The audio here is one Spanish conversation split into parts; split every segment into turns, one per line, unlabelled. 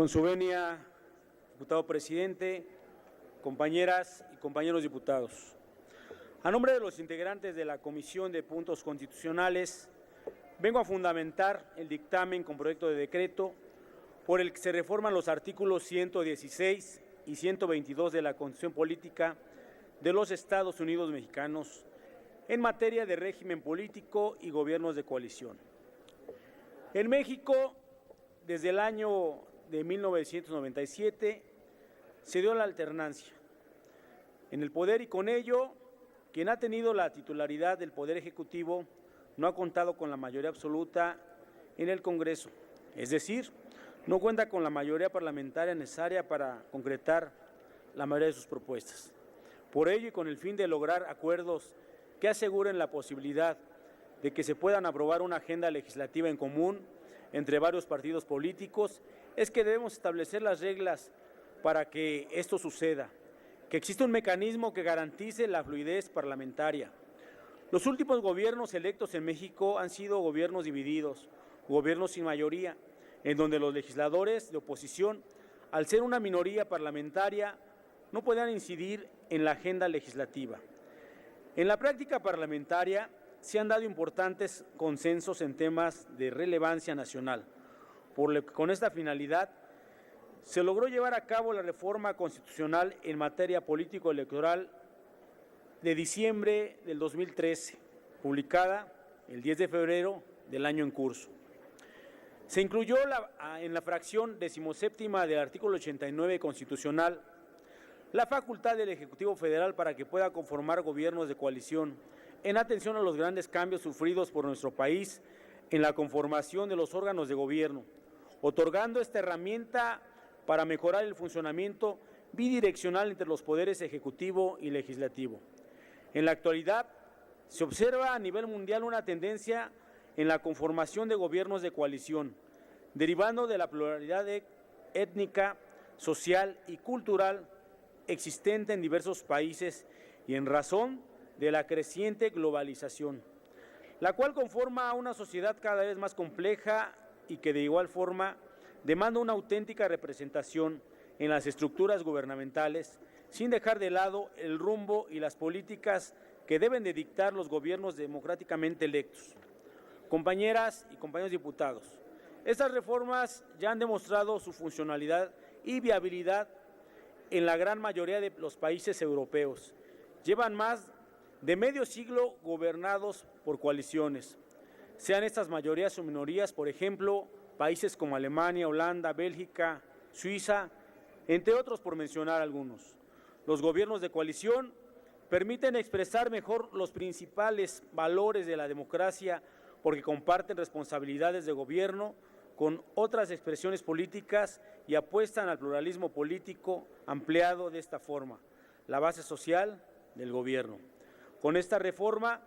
Con su venia, diputado presidente, compañeras y compañeros diputados. A nombre de los integrantes de la Comisión de Puntos Constitucionales, vengo a fundamentar el dictamen con proyecto de decreto por el que se reforman los artículos 116 y 122 de la Constitución Política de los Estados Unidos Mexicanos en materia de régimen político y gobiernos de coalición. En México, desde el año de 1997, se dio la alternancia en el poder y con ello, quien ha tenido la titularidad del Poder Ejecutivo no ha contado con la mayoría absoluta en el Congreso, es decir, no cuenta con la mayoría parlamentaria necesaria para concretar la mayoría de sus propuestas. Por ello y con el fin de lograr acuerdos que aseguren la posibilidad de que se puedan aprobar una agenda legislativa en común entre varios partidos políticos, es que debemos establecer las reglas para que esto suceda, que exista un mecanismo que garantice la fluidez parlamentaria. Los últimos gobiernos electos en México han sido gobiernos divididos, gobiernos sin mayoría, en donde los legisladores de oposición, al ser una minoría parlamentaria, no podían incidir en la agenda legislativa. En la práctica parlamentaria se han dado importantes consensos en temas de relevancia nacional, por lo que con esta finalidad se logró llevar a cabo la reforma constitucional en materia político-electoral de diciembre del 2013, publicada el 10 de febrero del año en curso. Se incluyó en la fracción 17ª del artículo 89 constitucional la facultad del Ejecutivo Federal para que pueda conformar gobiernos de coalición en atención a los grandes cambios sufridos por nuestro país en la conformación de los órganos de gobierno, otorgando esta herramienta para mejorar el funcionamiento bidireccional entre los poderes ejecutivo y legislativo. En la actualidad, se observa a nivel mundial una tendencia en la conformación de gobiernos de coalición, derivando de la pluralidad étnica, social y cultural existente en diversos países y en razón de la creciente globalización, la cual conforma a una sociedad cada vez más compleja y que de igual forma demanda una auténtica representación en las estructuras gubernamentales, sin dejar de lado el rumbo y las políticas que deben de dictar los gobiernos democráticamente electos. Compañeras y compañeros diputados, estas reformas ya han demostrado su funcionalidad y viabilidad en la gran mayoría de los países europeos. Llevan más de medio siglo gobernados por coaliciones, sean estas mayorías o minorías, por ejemplo, países como Alemania, Holanda, Bélgica, Suiza, entre otros por mencionar algunos. Los gobiernos de coalición permiten expresar mejor los principales valores de la democracia porque comparten responsabilidades de gobierno con otras expresiones políticas y apuestan al pluralismo político ampliado de esta forma, la base social del gobierno. Con esta reforma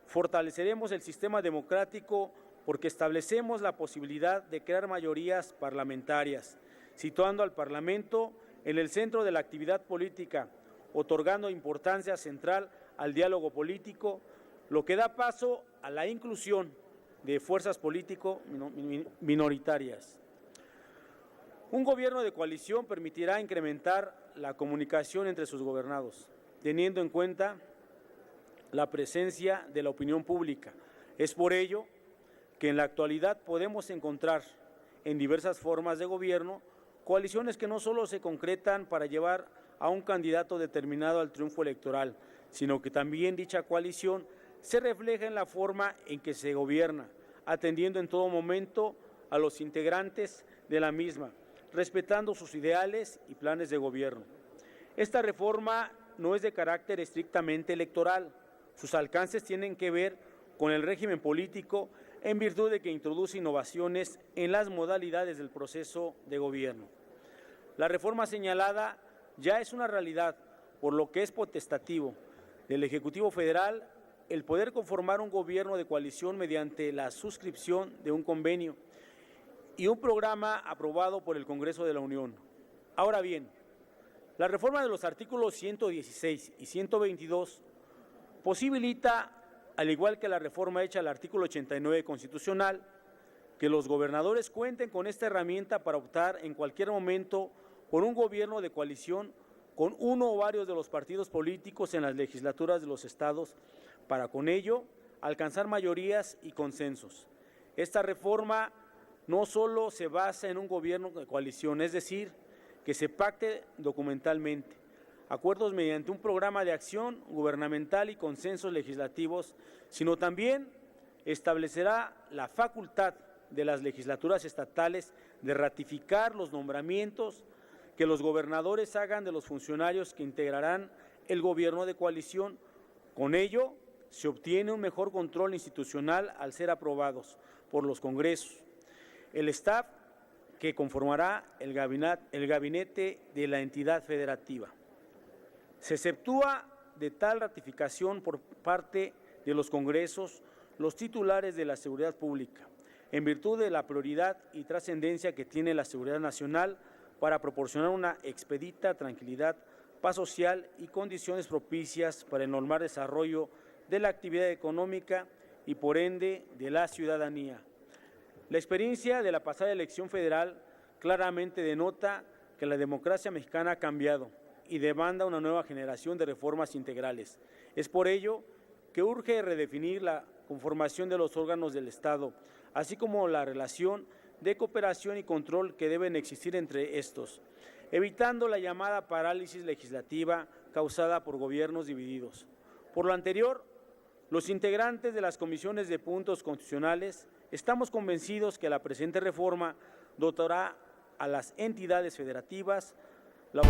fortaleceremos el sistema democrático porque establecemos la posibilidad de crear mayorías parlamentarias, situando al Parlamento en el centro de la actividad política, otorgando importancia central al diálogo político, lo que da paso a la inclusión de fuerzas políticos minoritarias. Un gobierno de coalición permitirá incrementar la comunicación entre sus gobernados, teniendo en cuenta la presencia de la opinión pública. Es por ello que en la actualidad podemos encontrar en diversas formas de gobierno coaliciones que no solo se concretan para llevar a un candidato determinado al triunfo electoral, sino que también dicha coalición se refleja en la forma en que se gobierna, atendiendo en todo momento a los integrantes de la misma, respetando sus ideales y planes de gobierno. Esta reforma no es de carácter estrictamente electoral, sus alcances tienen que ver con el régimen político en virtud de que introduce innovaciones en las modalidades del proceso de gobierno. La reforma señalada ya es una realidad, por lo que es potestativo del Ejecutivo Federal el poder conformar un gobierno de coalición mediante la suscripción de un convenio y un programa aprobado por el Congreso de la Unión. Ahora bien, la reforma de los artículos 116 y 122 posibilita, al igual que la reforma hecha al artículo 89 constitucional, que los gobernadores cuenten con esta herramienta para optar en cualquier momento por un gobierno de coalición con uno o varios de los partidos políticos en las legislaturas de los estados, para con ello alcanzar mayorías y consensos. Esta reforma no solo se basa en un gobierno de coalición, es decir, que se pacte documentalmente, acuerdos mediante un programa de acción gubernamental y consensos legislativos, sino también establecerá la facultad de las legislaturas estatales de ratificar los nombramientos que los gobernadores hagan de los funcionarios que integrarán el gobierno de coalición. Con ello, se obtiene un mejor control institucional al ser aprobados por los congresos. El staff que conformará el gabinete de la entidad federativa. Se exceptúa de tal ratificación por parte de los congresos los titulares de la seguridad pública, en virtud de la prioridad y trascendencia que tiene la seguridad nacional para proporcionar una expedita tranquilidad, paz social y condiciones propicias para el normal desarrollo de la actividad económica y, por ende, de la ciudadanía. La experiencia de la pasada elección federal claramente denota que la democracia mexicana ha cambiado y demanda una nueva generación de reformas integrales. Es por ello que urge redefinir la conformación de los órganos del Estado, así como la relación de cooperación y control que deben existir entre estos, evitando la llamada parálisis legislativa causada por gobiernos divididos. Por lo anterior, los integrantes de las comisiones de puntos constitucionales estamos convencidos que la presente reforma dotará a las entidades federativas la